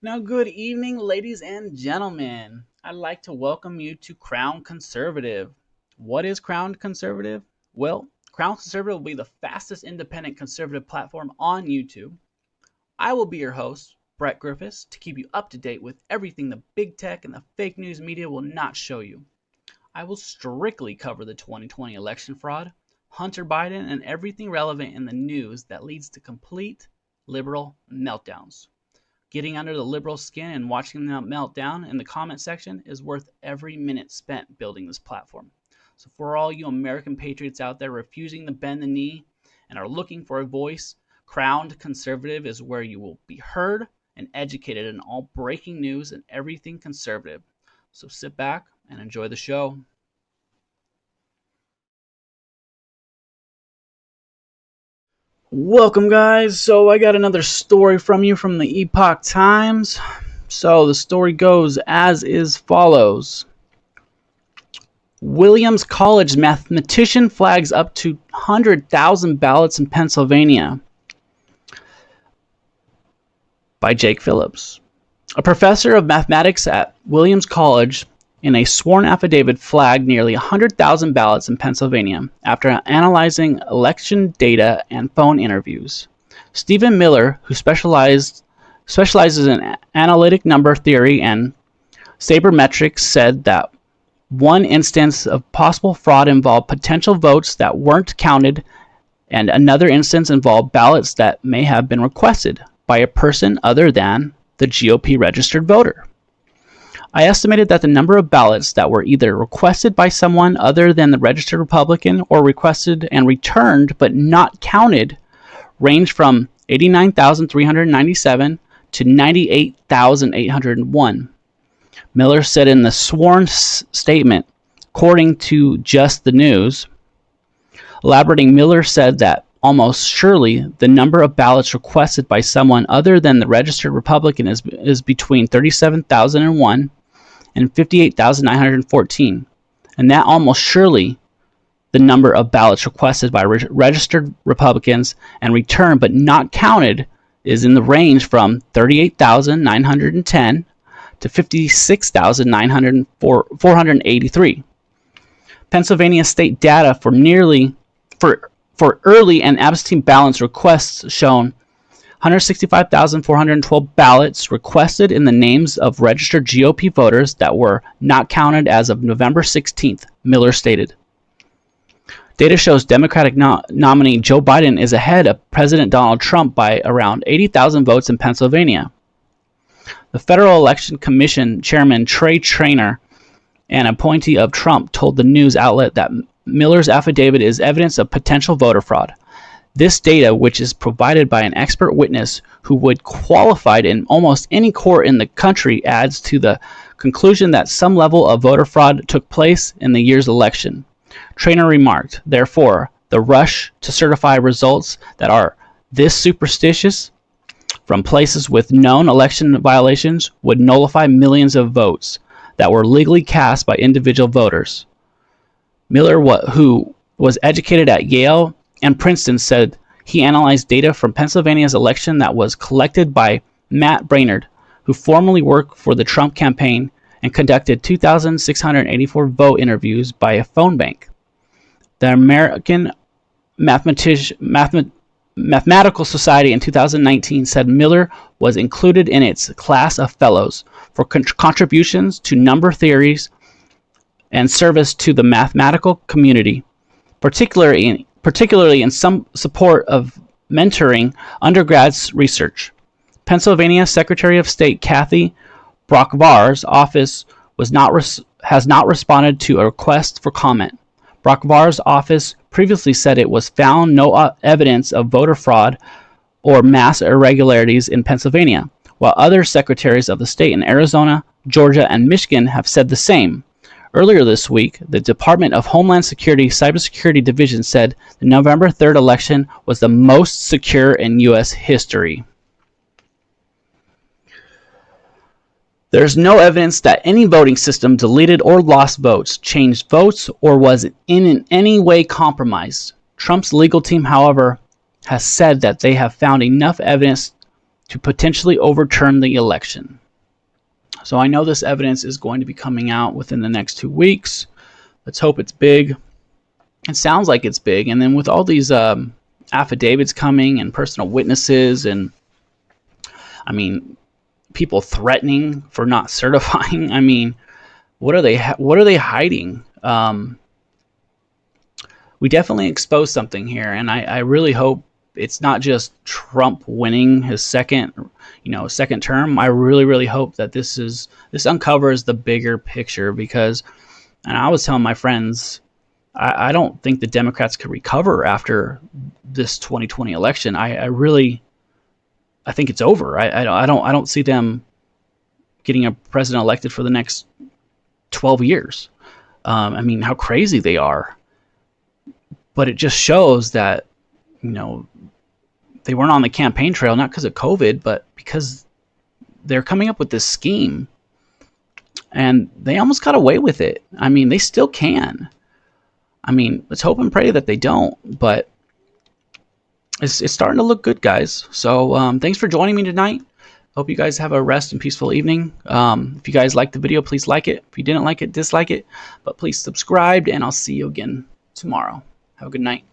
Now, good evening, ladies and gentlemen. I'd like to welcome you to Crown Conservative. What is Crown Conservative? Well, Crown Conservative will be the fastest independent conservative platform on YouTube. I will be your host, Brett Griffiths, to keep you up to date with everything the big tech and the fake news media will not show you. I will strictly cover the 2020 election fraud, Hunter Biden, and everything relevant in the news that leads to complete liberal meltdowns. Getting under the liberal skin and watching them melt down in the comment section is worth every minute spent building this platform. So for all you American patriots out there refusing to bend the knee and are looking for a voice, Crowned Conservative is where you will be heard and educated in all breaking news and everything conservative. So sit back and enjoy the show. Welcome, guys. So I got another story from you from the Epoch Times. So the story goes as is follows. Williams College mathematician flags up to 100,000 ballots in Pennsylvania. By Jake Phillips. A professor of mathematics at Williams College in a sworn affidavit flagged nearly 100,000 ballots in Pennsylvania after analyzing election data and phone interviews. Stephen Miller, who specializes in analytic number theory and sabermetrics, said that one instance of possible fraud involved potential votes that weren't counted, and another instance involved ballots that may have been requested by a person other than the GOP registered voter. I estimated that the number of ballots that were either requested by someone other than the registered Republican or requested and returned but not counted ranged from 89,397 to 98,801. Miller said in the sworn statement, according to Just the News. Elaborating, Miller said that almost surely the number of ballots requested by someone other than the registered Republican is between 37,001 and 58,914, and that almost surely the number of ballots requested by registered Republicans and returned but not counted is in the range from 38,910 to 56,483. Pennsylvania state data for early and absentee ballots requests shown 165,412 ballots requested in the names of registered GOP voters that were not counted as of November 16th, Miller stated. Data shows Democratic nominee Joe Biden is ahead of President Donald Trump by around 80,000 votes in Pennsylvania. The Federal Election Commission Chairman Trey Traynor, an appointee of Trump, told the news outlet that Miller's affidavit is evidence of potential voter fraud. This data, which is provided by an expert witness who would qualified in almost any court in the country, adds to the conclusion that some level of voter fraud took place in the year's election. Traynor remarked, therefore, the rush to certify results that are this superstitious from places with known election violations would nullify millions of votes that were legally cast by individual voters. Miller, who was educated at Yale and Princeton, said he analyzed data from Pennsylvania's election that was collected by Matt Brainerd, who formerly worked for the Trump campaign and conducted 2,684 vote interviews by a phone bank. The American Mathematical Society in 2019 said Miller was included in its class of fellows for contributions to number theories and service to the mathematical community, particularly in some support of mentoring undergrads research. Pennsylvania Secretary of State Kathy Brockvar's office has not responded to a request for comment. Brockvar's office previously said it was found no evidence of voter fraud or mass irregularities in Pennsylvania, while other secretaries of the state in Arizona, Georgia, and Michigan have said the same. Earlier this week, the Department of Homeland Security Cybersecurity Division said the November 3rd election was the most secure in U.S. history. There's no evidence that any voting system deleted or lost votes, changed votes, or was in any way compromised. Trump's legal team, however, has said that they have found enough evidence to potentially overturn the election. So I know this evidence is going to be coming out within the next 2 weeks. Let's hope it's big. It sounds like it's big. And then with all these affidavits coming and personal witnesses, and I mean, people threatening for not certifying. I mean, what are they hiding? We definitely exposed something here, and I really hope it's not just Trump winning his second term. I really hope that this uncovers the bigger picture, because, and I was telling my friends, I don't think the Democrats could recover after this 2020 election. I think it's over. I don't see them getting a president elected for the next 12 years. I mean, how crazy they are. But it just shows that, they weren't on the campaign trail, not because of COVID, but because they're coming up with this scheme, and they almost got away with it. I mean, they still can. I mean, let's hope and pray that they don't, but it's starting to look good, guys. So thanks for joining me tonight. Hope you guys have a rest and peaceful evening. If you guys liked the video, please like it. If you didn't like it, dislike it. But please subscribe, and I'll see you again tomorrow. Have a good night.